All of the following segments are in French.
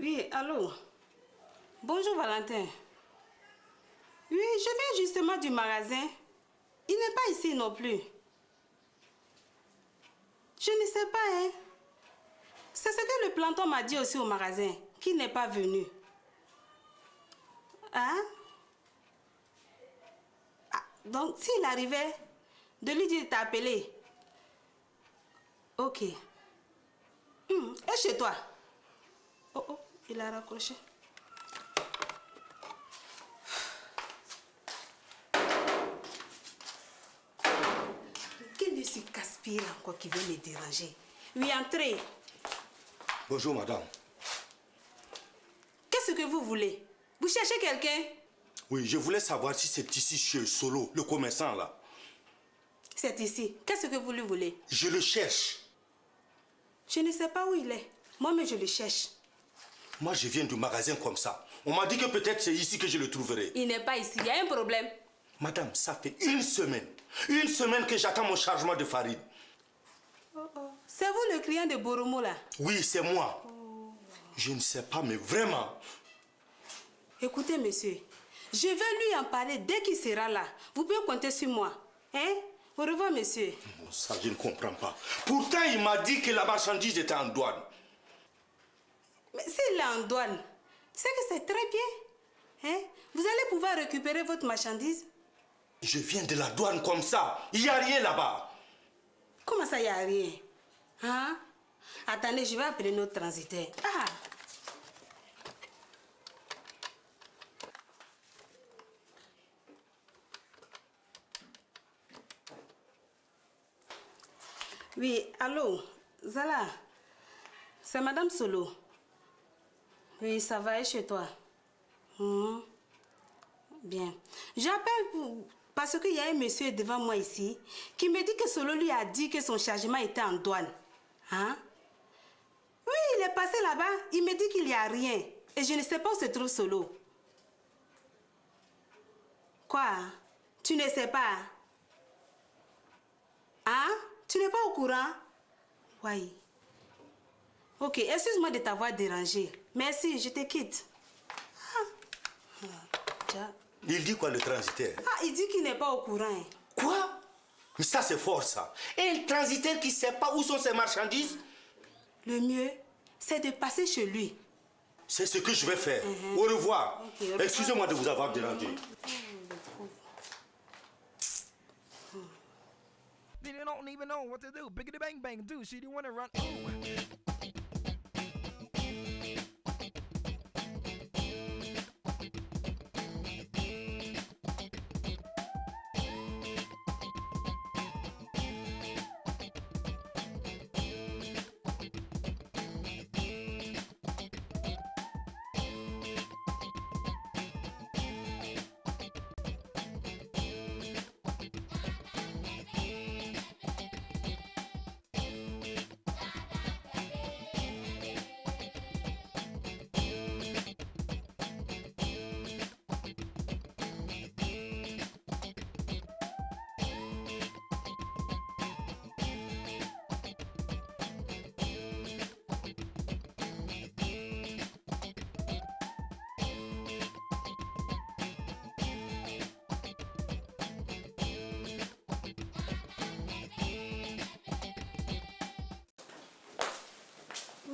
Oui, allô? Bonjour Valentin. Oui, je viens justement du magasin. Il n'est pas ici non plus. Je ne sais pas, hein. C'est ce que le planton m'a dit aussi au magasin, qu'il n'est pas venu. Hein? Ah, donc, s'il arrivait, de lui dire de t'appeler. Ok. Et chez toi? Oh, oh, il a raccroché. Quel est ce casse-pied encore qui veut me déranger? Oui, entrez. Bonjour, madame. Qu'est-ce que vous voulez? Vous cherchez quelqu'un? Oui, je voulais savoir si c'est ici chez Solo, le commerçant là. C'est ici. Qu'est-ce que vous lui voulez? Je le cherche. Je ne sais pas où il est. Moi-même, je le cherche. Moi, je viens du magasin comme ça. On m'a dit que peut-être c'est ici que je le trouverai. Il n'est pas ici. Il y a un problème. Madame, ça fait une semaine que j'attends mon chargement de farine. Oh, oh. C'est vous le client de Boromo là? Oui, c'est moi. Oh. Je ne sais pas, mais vraiment. Écoutez, monsieur, je vais lui en parler dès qu'il sera là. Vous pouvez compter sur moi. Hein? Au revoir, monsieur. Ça, je ne comprends pas. Pourtant, il m'a dit que la marchandise était en douane. Mais s'il est en douane, c'est que c'est très bien. Hein? Vous allez pouvoir récupérer votre marchandise. Je viens de la douane comme ça. Il n'y a rien là-bas. Comment ça, il n'y a rien? Hein? Attendez, je vais appeler notre transitaire. Ah! Oui, allô, Zala, c'est Madame Solo. Oui, ça va, et chez toi? Bien. J'appelle parce qu'il y a un monsieur devant moi ici qui me dit que Solo lui a dit que son chargement était en douane. Hein? Oui, il est passé là-bas, il me dit qu'il n'y a rien. Et je ne sais pas où se trouve Solo. Quoi? Tu ne sais pas? Hein? Tu n'es pas au courant? Oui. Ok, excuse-moi de t'avoir dérangé. Merci, je te quitte. Il dit quoi, le transitaire? Ah, il dit qu'il n'est pas au courant. Quoi? Mais ça, c'est fort, ça. Et un transitaire qui ne sait pas où sont ses marchandises? Le mieux, c'est de passer chez lui. C'est ce que je vais faire. Au revoir. Okay, excusez-moi de vous avoir dérangé. They don't even know what to do. Biggity bang bang do. She didn't want to run. Ooh.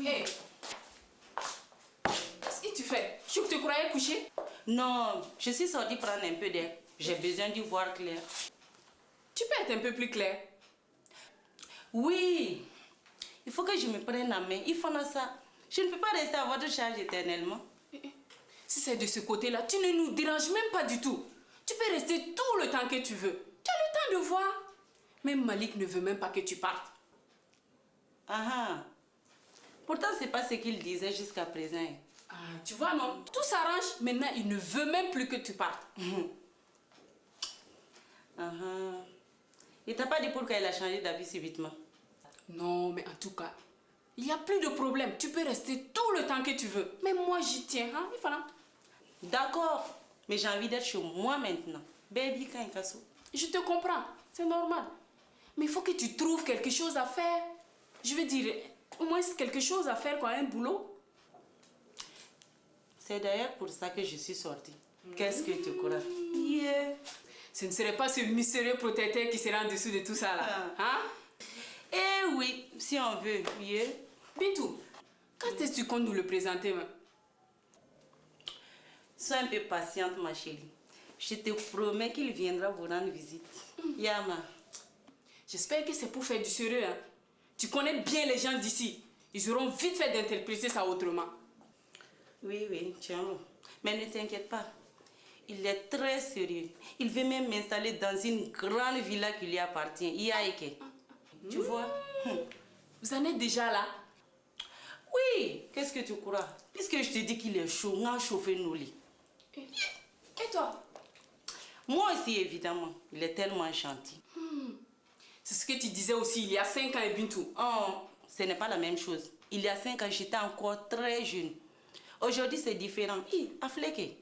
Hey, qu'est-ce que tu fais? Je te croyais couché? Non, je suis sortie prendre un peu d'air. J'ai besoin d'y voir clair. Tu peux être un peu plus clair? Oui, il faut que je me prenne la main. Il faut ça. Je ne peux pas rester à votre charge éternellement. Si c'est de ce côté-là, tu ne nous déranges même pas du tout. Tu peux rester tout le temps que tu veux. Tu as le temps de voir. Même Malik ne veut même pas que tu partes. Ah. Pourtant, c'est pas ce qu'il disait jusqu'à présent. Ah, tu vois, non? Tout s'arrange. Maintenant, il ne veut même plus que tu partes. Il t'a pas dit pourquoi il a changé d'avis si vitement? Non, mais en tout cas, il n'y a plus de problème. Tu peux rester tout le temps que tu veux. Mais moi, j'y tiens. Hein? D'accord. Mais j'ai envie d'être chez moi maintenant. Baby, quand il casse. Je te comprends. C'est normal. Mais il faut que tu trouves quelque chose à faire. Je veux dire, au moins quelque chose à faire, quoi, un boulot. C'est d'ailleurs pour ça que je suis sortie. Qu'est-ce que tu crois? Yeah. Ce ne serait pas ce mystérieux protecteur qui sera en dessous de tout ça là. Hein? Eh oui, si on veut. Yeah. Bintou, quand est-ce que tu comptes nous le présenter, même? Sois un peu patiente, ma chérie. Je te promets qu'il viendra vous rendre visite. Yama. J'espère que c'est pour faire du sérieux. Hein? Tu connais bien les gens d'ici. Ils auront vite fait d'interpréter ça autrement. Oui, tiens. Mais ne t'inquiète pas. Il est très sérieux. Il veut même m'installer dans une grande villa qui lui appartient. Yaïke. Tu vois? Vous en êtes déjà là? Oui, qu'est-ce que tu crois? Puisque je te dis qu'il est chaud, on a chauffé nos lits. Et toi? Moi aussi, évidemment. Il est tellement gentil. C'est ce que tu disais aussi il y a 5 ans, Bintou. Oh, ce n'est pas la même chose. Il y a 5 ans, j'étais encore très jeune. Aujourd'hui, c'est différent. Afflequé.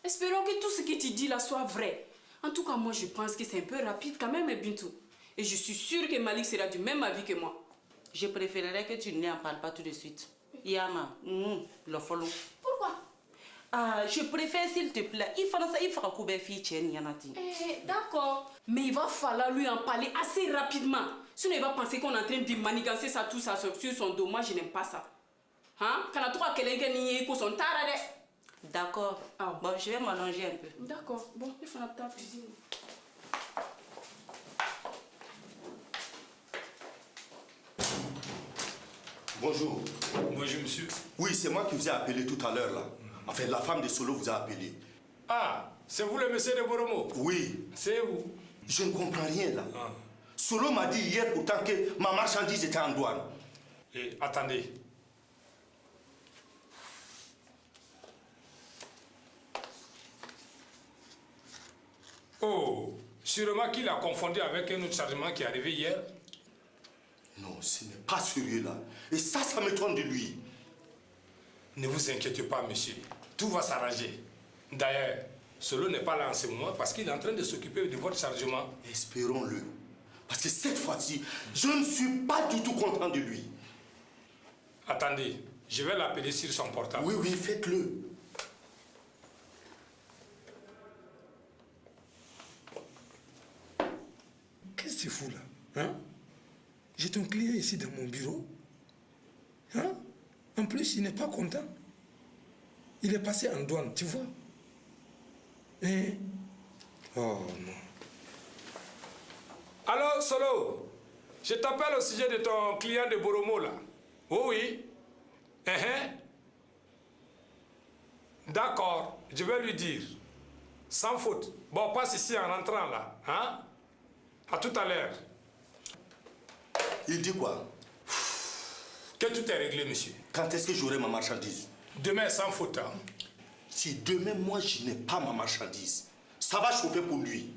Espérons que tout ce que tu dis là soit vrai. En tout cas, moi, je pense que c'est un peu rapide quand même, Bintou. Et je suis sûre que Malik sera du même avis que moi. Je préférerais que tu n'en parles pas tout de suite. Yama, le follow. Pourquoi? Ah, je préfère, s'il te plaît. Il fera couper fille tienne, Yanati. D'accord. Mais il va falloir lui en parler assez rapidement. Sinon, il va penser qu'on est en train de manigancer ça, tout ça sur son dos. Moi, je n'aime pas ça. Hein? Quand on a quelqu'un qui est son tarade. D'accord. Ah. Bon, je vais m'allonger un peu. D'accord. Bon, il faut la cuisine. Bonjour. Bonjour, monsieur. Oui, c'est moi qui vous ai appelé tout à l'heure, là. Enfin, la femme de Solo vous a appelé. Ah, c'est vous le monsieur de Boromo? Oui. C'est vous? Je ne comprends rien, là. Ah. Solo m'a dit hier pourtant que ma marchandise était en douane. Et attendez. Oh, sûrement qu'il a confondu avec un autre chargement qui est arrivé hier. Non, ce n'est pas sérieux, là. Et ça m'étonne de lui. Ne vous inquiétez pas, monsieur. Tout va s'arranger. D'ailleurs, Solo n'est pas là en ce moment parce qu'il est en train de s'occuper de votre chargement. Espérons-le. Parce que cette fois-ci, je ne suis pas du tout content de lui. Attendez, je vais l'appeler sur son portable. Oui, faites-le. Qu'est-ce que c'est fou là? Hein? J'ai ton client ici dans mon bureau. Hein? En plus, il n'est pas content. Il est passé en douane, tu vois? Hein? Oh non. Allô, Solo? Je t'appelle au sujet de ton client de Boromo, là. Oui. D'accord, je vais lui dire. Sans faute. Bon, passe ici en rentrant, là. Hein? À tout à l'heure. Il dit quoi? Que tout est réglé, monsieur. Quand est-ce que j'aurai ma marchandise? Demain, sans faute. Hein? Si demain, moi, je n'ai pas ma marchandise, ça va chauffer pour lui.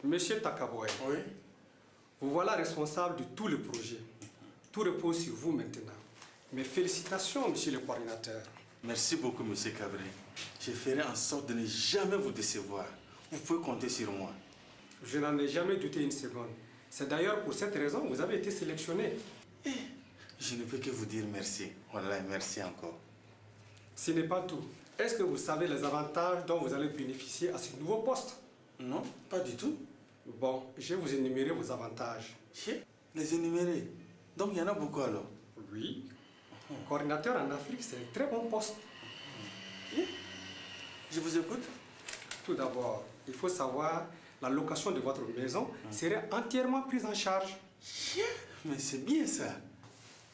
Monsieur Takaboy, Oui. vous voilà responsable de tout le projet. Tout repose sur vous maintenant. Mes félicitations, monsieur le coordinateur. Merci beaucoup, monsieur Cabré. Je ferai en sorte de ne jamais vous décevoir. Vous pouvez compter sur moi. Je n'en ai jamais douté une seconde. C'est d'ailleurs pour cette raison que vous avez été sélectionné. Je ne peux que vous dire merci. Voilà, merci encore. Ce n'est pas tout. Est-ce que vous savez les avantages dont vous allez bénéficier à ce nouveau poste? Non, pas du tout. Bon, je vais vous énumérer vos avantages. Les énumérer. Donc il y en a beaucoup alors. Oui. Coordinateur en Afrique, c'est un très bon poste. Je vous écoute. Tout d'abord, il faut savoir la location de votre maison serait entièrement prise en charge. Mais c'est bien ça.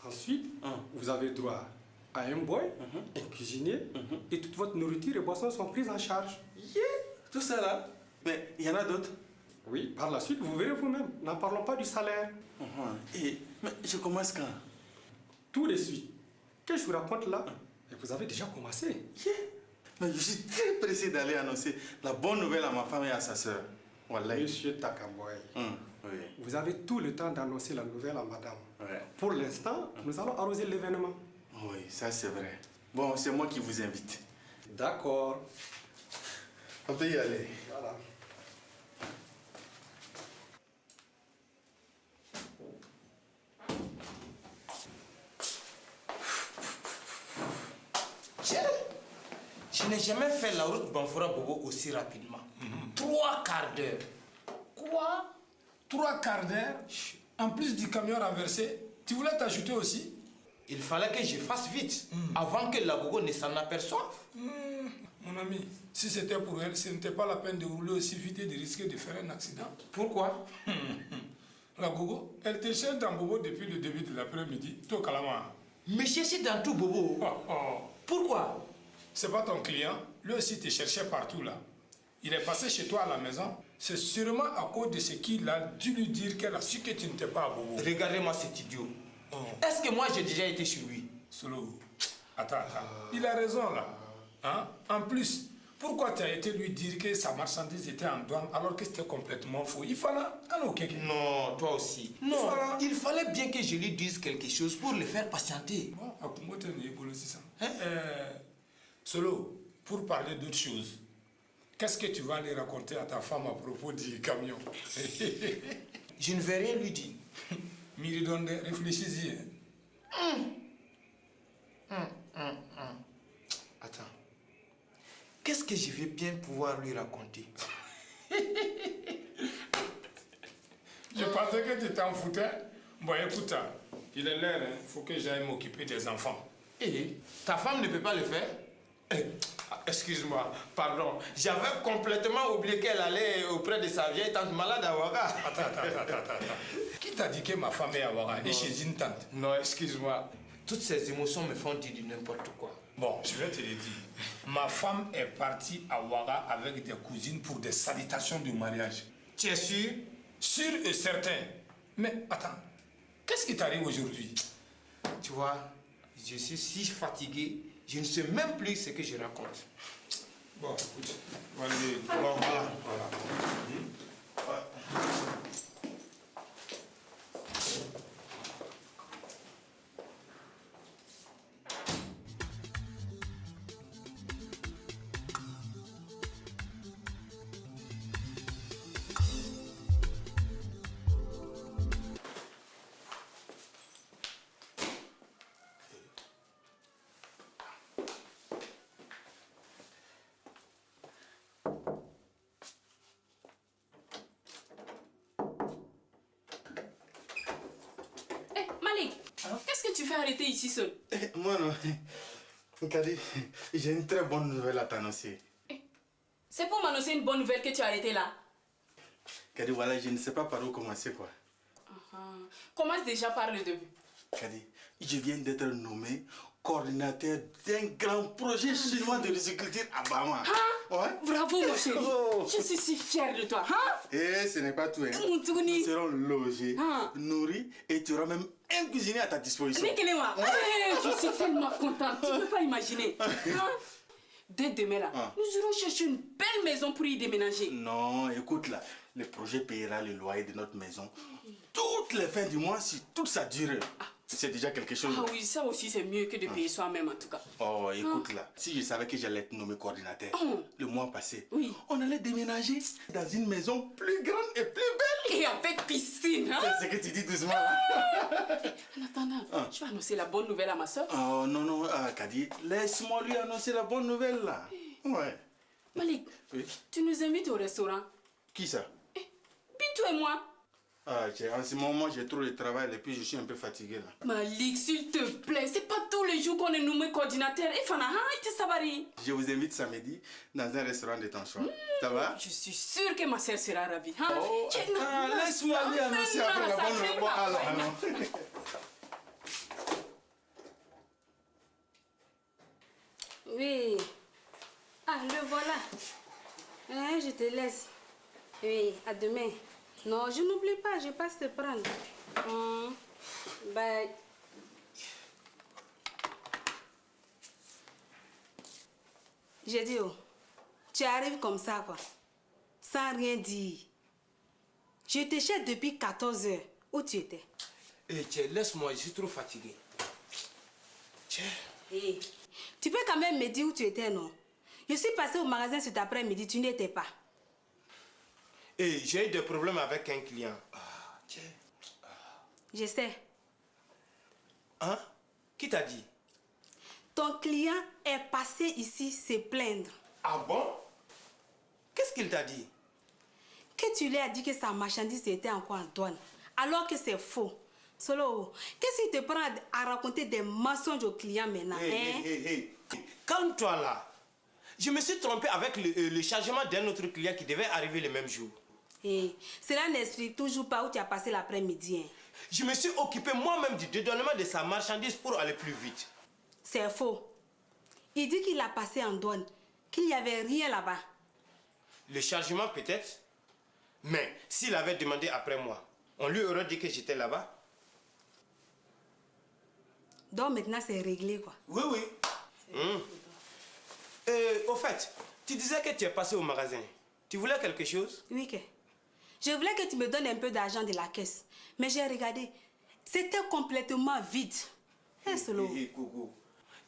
Ensuite, vous avez droit à un boy, un cuisinier, et toute votre nourriture et boissons sont prises en charge. Tout ça là. Mais il y en a d'autres. Oui, par la suite, vous verrez vous-même. N'en parlons pas du salaire. Mais je commence quand? Tout de suite. Que je vous raconte là, et vous avez déjà commencé. Mais je suis très pressé d'aller annoncer la bonne nouvelle à ma femme et à sa sœur. Voilà. Monsieur Takaboy, Oui. vous avez tout le temps d'annoncer la nouvelle à madame. Ouais. Pour l'instant, nous allons arroser l'événement. Oui, ça c'est vrai. Bon, c'est moi qui vous invite. D'accord. On peut y aller. Voilà. jamais fait la route Banfora-Bobo aussi rapidement. 3 quarts d'heure. Quoi? 3 quarts d'heure? En plus du camion renversé, tu voulais t'ajouter aussi? Il fallait que je fasse vite, avant que la gogo ne s'en aperçoive. Mon ami, si c'était pour elle, ce n'était pas la peine de rouler aussi vite et de risquer de faire un accident. Pourquoi? La gogo, elle te cherche dans Bobo depuis le début de l'après-midi. Toi, Kalama. Me chercher dans tout Bobo? Pourquoi? C'est pas ton client. Lui aussi te cherchait partout là. Il est passé chez toi à la maison. C'est sûrement à cause de ce qu'il a dû lui dire qu'elle a su que tu n'étais pas à Bobo. Regardez-moi cet idiot. Est-ce que moi j'ai déjà été chez lui? Solo, attends. Il a raison là. Hein? En plus, pourquoi tu as été lui dire que sa marchandise était en douane alors que c'était complètement faux? Il fallait... Non, toi aussi. Non, il fallait bien que je lui dise quelque chose pour le faire patienter. Solo, pour parler d'autre chose, qu'est-ce que tu vas aller raconter à ta femme à propos du camion? Je ne vais rien lui dire. Miridonde, réfléchis-y. Attends. Qu'est-ce que je vais bien pouvoir lui raconter? Je pensais que tu t'en foutais. Bon, écoute, il est l'heure, il faut que j'aille m'occuper des enfants. Et ta femme ne peut pas le faire? Excuse-moi, pardon. J'avais complètement oublié qu'elle allait auprès de sa vieille tante malade à Ouaga. Attends. Qui t'a dit que ma femme est à Ouaga et chez une tante? Non, excuse-moi. Toutes ces émotions me font dire n'importe quoi. Bon, je vais te le dire. Ma femme est partie à Ouaga avec des cousines pour des salutations de mariage. Tu es sûr? Sûr et certain. Mais attends, qu'est-ce qui t'arrive aujourd'hui? Tu vois, je suis si fatigué, je ne sais même plus ce que je raconte. Bon, écoute, voilà. Qu'est-ce que tu fais arrêter ici seul? Moi non. Kadi, j'ai une très bonne nouvelle à t'annoncer. C'est pour m'annoncer une bonne nouvelle que tu as arrêté là? Kadi, voilà, je ne sais pas par où commencer quoi. Commence déjà par le début. Kadi, je viens d'être nommé coordinateur d'un grand projet chinois de riziculture à Bama. Ouais. Bravo mon chéri. Je suis si fière de toi. Et ce n'est pas tout. Nous serons logés, nourris et tu auras même un cuisinier à ta disposition. Je suis tellement contente. Tu ne peux pas imaginer. Dès demain là, nous irons chercher une belle maison pour y déménager. Non, écoute là, le projet payera le loyer de notre maison toutes les fins du mois si toute sa durée. C'est déjà quelque chose. Ah oui, ça aussi c'est mieux que de payer soi-même en tout cas. Oh, écoute là, si je savais que j'allais être nommé coordinateur le mois passé, on allait déménager dans une maison plus grande et plus belle. Et avec piscine, hein? C'est ce que tu dis doucement là. En attendant, tu vas annoncer la bonne nouvelle à ma soeur? Oh non, Kadi, laisse-moi lui annoncer la bonne nouvelle là. Ouais. Malik, tu nous invites au restaurant? Qui ça? Bintou et moi. En ce moment, j'ai trop de travail et puis je suis un peu fatigué là. Malik, s'il te plaît, c'est pas tous les jours qu'on est nommé coordinateur. Et Fana, tu sabari. Je vous invite samedi dans un restaurant de ton choix. Ça va? Je suis sûre que ma soeur sera ravie. Laisse-moi lui annoncer après la bonne nouvelle. Alors. Oui. Le voilà. Je te laisse. Oui, à demain. Non, je n'oublie pas, je passe te prendre. Bye. J'ai dit, tu arrives comme ça, quoi. Sans rien dire. Je te cherche depuis 14 heures. Où tu étais? Laisse-moi, je suis trop fatigué. Tu peux quand même me dire où tu étais, non? Je suis passée au magasin cet après-midi, tu n'étais pas. J'ai eu des problèmes avec un client. Je sais. Qui t'a dit? Ton client est passé ici se plaindre. Ah bon? Qu'est-ce qu'il t'a dit? Que tu lui as dit que sa marchandise était encore en douane, alors que c'est faux. Solo, qu'est-ce qui te prend à raconter des mensonges aux clients maintenant? Hey. Calme-toi là. Je me suis trompé avec le chargement d'un autre client qui devait arriver le même jour. Cela n'explique toujours pas où tu as passé l'après-midi. Je me suis occupé moi-même du dédouanement de sa marchandise pour aller plus vite. C'est faux. Il dit qu'il a passé en douane, qu'il n'y avait rien là-bas. Le chargement peut-être. Mais s'il avait demandé après moi, on lui aurait dit que j'étais là-bas. Donc maintenant c'est réglé quoi. Oui. Au fait, tu disais que tu es passé au magasin. Tu voulais quelque chose? Oui, que. Je voulais que tu me donnes un peu d'argent de la caisse. Mais j'ai regardé. C'était complètement vide. Solo. Gogo.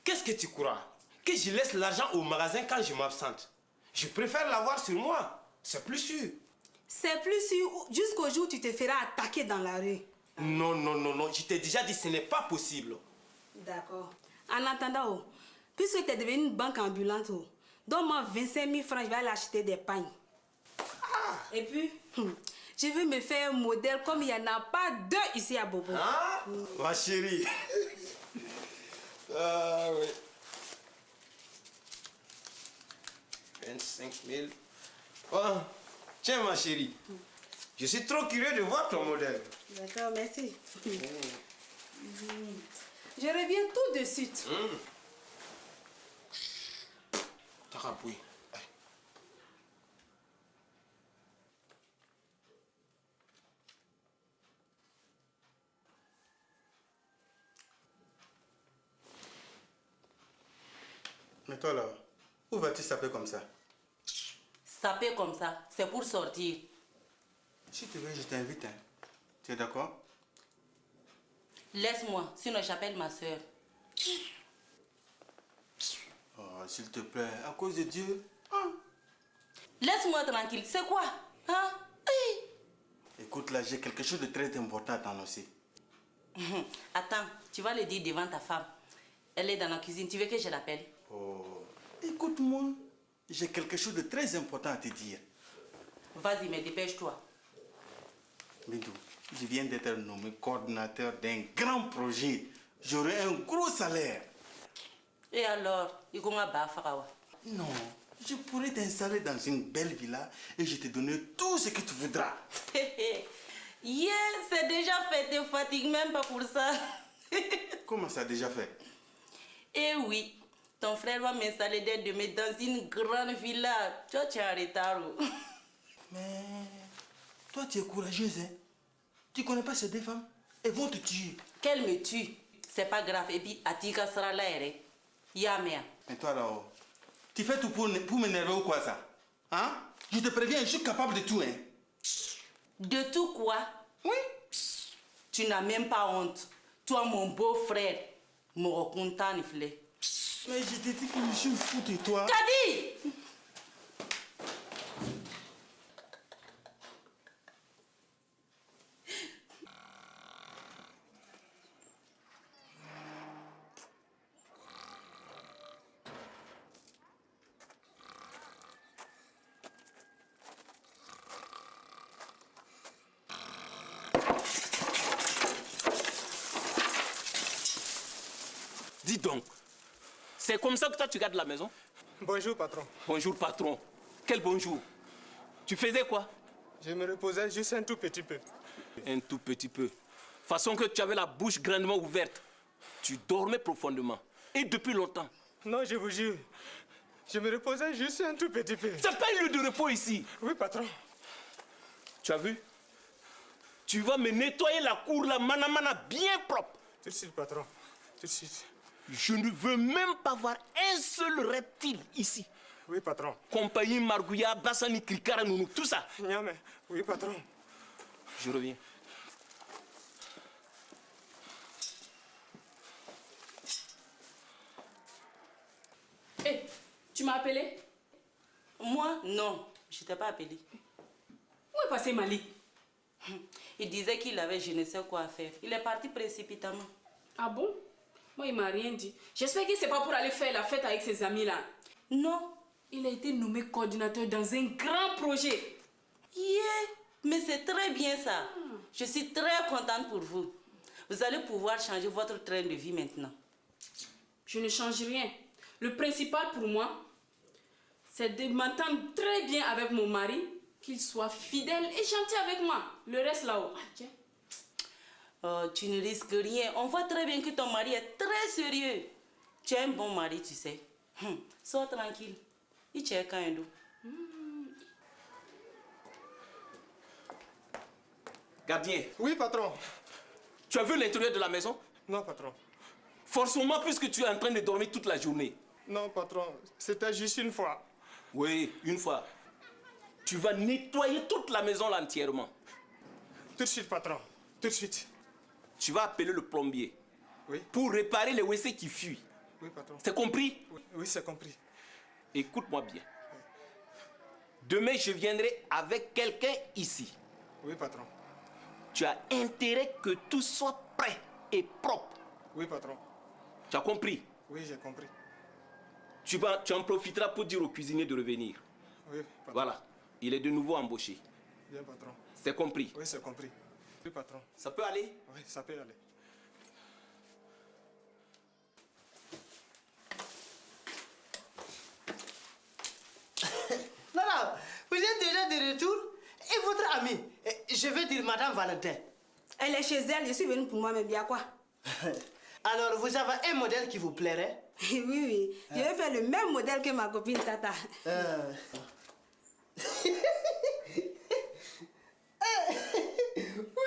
Qu'est-ce que tu crois? Que je laisse l'argent au magasin quand je m'absente? Je préfère l'avoir sur moi. C'est plus sûr. C'est plus sûr jusqu'au jour où tu te feras attaquer dans la rue. Non. Je t'ai déjà dit, ce n'est pas possible. D'accord. En attendant, puisque tu es devenu une banque ambulante, donne-moi 25 000 francs, je vais aller acheter des pagnes. Et puis, je veux me faire un modèle comme il n'y en a pas deux ici à Bobo. Ma chérie. Ah oui. 25 000. Oh, tiens ma chérie. Je suis trop curieux de voir ton modèle. D'accord, merci. Je reviens tout de suite. Tarapouille. Mais toi là, où vas-tu saper comme ça? Saper comme ça, c'est pour sortir. Si tu veux, je t'invite. Hein. Tu es d'accord? Laisse-moi, sinon j'appelle ma soeur. Oh, s'il te plaît, à cause de Dieu. Laisse-moi tranquille, c'est quoi? Écoute là, j'ai quelque chose de très important à t'annoncer. Attends, tu vas le dire devant ta femme. Elle est dans la cuisine, tu veux que je l'appelle? Oh, écoute-moi, j'ai quelque chose de très important à te dire. Vas-y, mais dépêche-toi. Bintou, je viens d'être nommé coordinateur d'un grand projet. J'aurai un gros salaire. Et alors, il commence à faire. Non, je pourrais t'installer dans une belle villa et je te donner tout ce que tu voudras. Yeah, c'est déjà fait, te fatigue même pas pour ça. Comment ça déjà fait? Eh oui, ton frère va m'installer dès demain dans une grande villa. Toi, tu es en retard. Mais toi, tu es courageuse, hein? Tu connais pas ces deux femmes? Elles vont te tuer. Qu'elle me tue, c'est pas grave. Et puis, Atika sera là, Yamea. Mais toi là-haut, tu fais tout pour m'énerver ou quoi ça? Hein? Je te préviens, je suis capable de tout, hein? De tout quoi? Oui. Tu n'as même pas honte. Toi, mon beau-frère, mon content, Mais je t'ai dit que je suis fou de toi. Kadi! Dis donc, c'est comme ça que toi tu gardes la maison? Bonjour, patron. Bonjour, patron. Quel bonjour? Tu faisais quoi? Je me reposais juste un tout petit peu. Un tout petit peu. Façon que tu avais la bouche grandement ouverte. Tu dormais profondément. Et depuis longtemps. Non, je vous jure. Je me reposais juste un tout petit peu. C'est pas un lieu de repos ici. Oui, patron. Tu as vu? Tu vas me nettoyer la cour, la manamana bien propre. Tout de suite, patron. Tout de suite. Je ne veux même pas voir un seul reptile ici. Oui, patron. Compagnie Margouya, Bassani, Krikara, Nounou, tout ça. Niamé. Oui, patron. Je reviens. Hé, tu m'as appelé? Moi, non. Je t'ai pas appelé. Où est passé Malik? Il disait qu'il avait je ne sais quoi à faire. Il est parti précipitamment. Ah bon? Moi, il m'a rien dit. J'espère que c'est pas pour aller faire la fête avec ses amis là. Non, Il a été nommé coordinateur dans un grand projet. Yeah, mais c'est très bien ça. Je suis très contente pour vous. Vous allez pouvoir changer votre train de vie maintenant. Je ne change rien. Le principal pour moi, c'est de m'entendre très bien avec mon mari, qu'il soit fidèle et gentil avec moi. Le reste là-haut. Tiens. Oh, tu ne risques rien. On voit très bien que ton mari est très sérieux. Tu es un bon mari, tu sais. Sois tranquille. Il tient quand même. Gardien. Oui, patron. Tu as vu l'intérieur de la maison? Non, patron. Forcément, puisque tu es en train de dormir toute la journée. Non, patron. C'était juste une fois. Oui, une fois. Tu vas nettoyer toute la maison là entièrement. Tout de suite, patron. Tout de suite. Tu vas appeler le plombier. Oui. Pour réparer les WC qui fuient. Oui, patron. C'est compris? Oui, c'est compris. Écoute-moi bien. Demain, je viendrai avec quelqu'un ici. Oui, patron. Tu as intérêt que tout soit prêt et propre. Oui, patron. Tu as compris? Oui, j'ai compris. Tu en profiteras pour dire au cuisinier de revenir. Oui, patron. Voilà. Il est de nouveau embauché. Bien, patron. C'est compris? Oui, c'est compris. Oui, patron. Ça peut aller? Oui, ça peut aller. Non, vous êtes déjà de retour. Et votre amie, je veux dire Madame Valentin. Elle est chez elle, je suis venue pour moi, mais bien quoi? Alors, vous avez un modèle qui vous plairait? Oui, oui. Je vais faire le même modèle que ma copine Tata.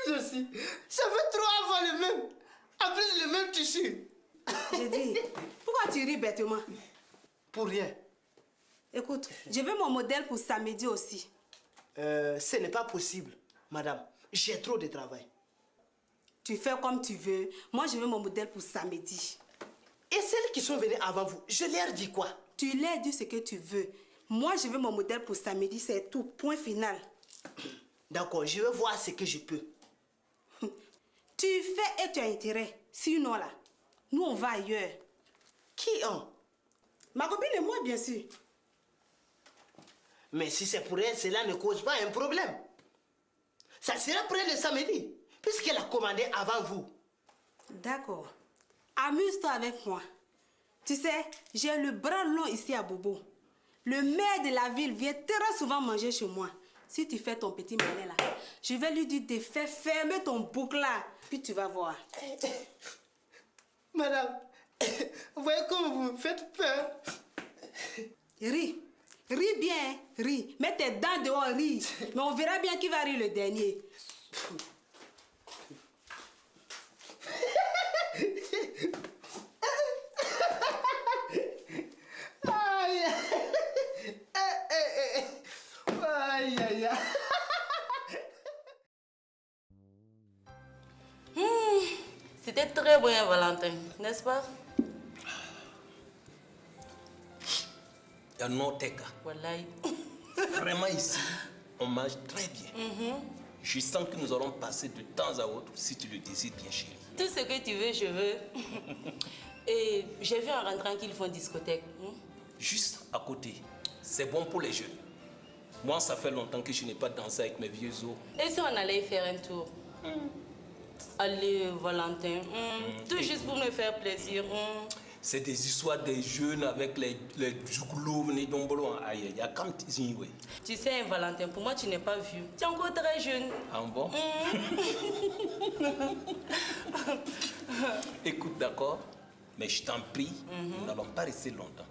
Vous aussi. Ça fait 3 fois le même. En plus, le même tissu. Je dis, pourquoi tu ris bêtement? Pour rien. Écoute, je veux mon modèle pour samedi aussi. Ce n'est pas possible, madame. J'ai trop de travail. Tu fais comme tu veux. Moi, je veux mon modèle pour samedi. Et celles qui sont venues avant vous, je leur dis quoi? Tu leur dis ce que tu veux. Moi, je veux mon modèle pour samedi, c'est tout. Point final. D'accord, je vais voir ce que je peux. Tu fais et tu as intérêt. Sinon, là, nous, on va ailleurs. Qui en? Ma copine et moi, bien sûr. Mais si c'est pour elle, cela ne cause pas un problème. Ça sera prêt le samedi, puisqu'elle a commandé avant vous. D'accord. Amuse-toi avec moi. Tu sais, j'ai le bras long ici à Bobo. Le maire de la ville vient très souvent manger chez moi. Si tu fais ton petit malin là, je vais lui dire de faire fermer ton bouc là, puis tu vas voir. Madame, vous voyez comme vous me faites peur. Ris. Ris bien, ris. Mets tes dents dehors, ris. Mais on verra bien qui va rire le dernier. Aïe, aïe, aïe, aïe. C'était très bon, Valentin, n'est-ce pas? Noteka. Wallahi. Vraiment ici, on mange très bien. Je sens que nous allons passer de temps à autre, si tu le décides bien, chérie. Tout ce que tu veux, je veux. Et j'ai vu en rentrant qu'ils font discothèque. Juste à côté. C'est bon pour les jeunes. Moi, ça fait longtemps que je n'ai pas dansé avec mes vieux os. Et si on allait y faire un tour? Allez, Valentin. Tout juste pour me faire plaisir. C'est des histoires des jeunes avec les jouglous, les dombolos. Aïe, il y a comme ouais. Tu sais, Valentin, pour moi, tu n'es pas vieux. Tu es encore très jeune. Ah bon? Écoute, d'accord? Mais je t'en prie, nous n'allons pas rester longtemps.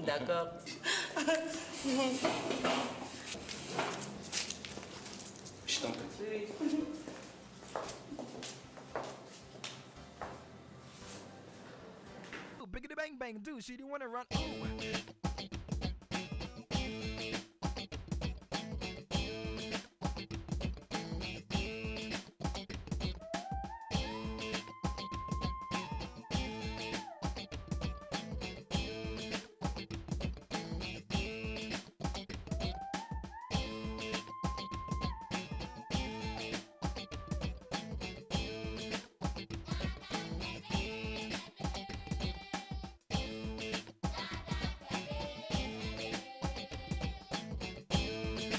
D'accord. Je t'en prie. Biggity bang bang, dude. She didn't want to run. Ooh.